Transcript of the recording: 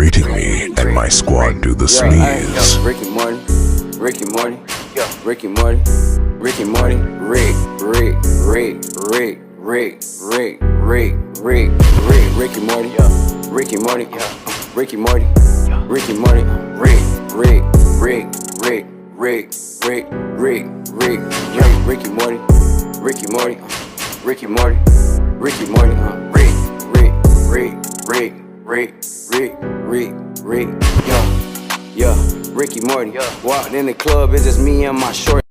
rating me and my squad do the sneeze. Ricky Morty, Ricky Morty, Ricky Morty, Ricky Morty, Rick, Ricky Morty, Ricky Morty, Ricky Morty, Ricky Morty, Ricky Morty, Ricky Morty, Ricky Morty, Ricky Morty, Ricky Morty. Walked in the club, it's just me and my short.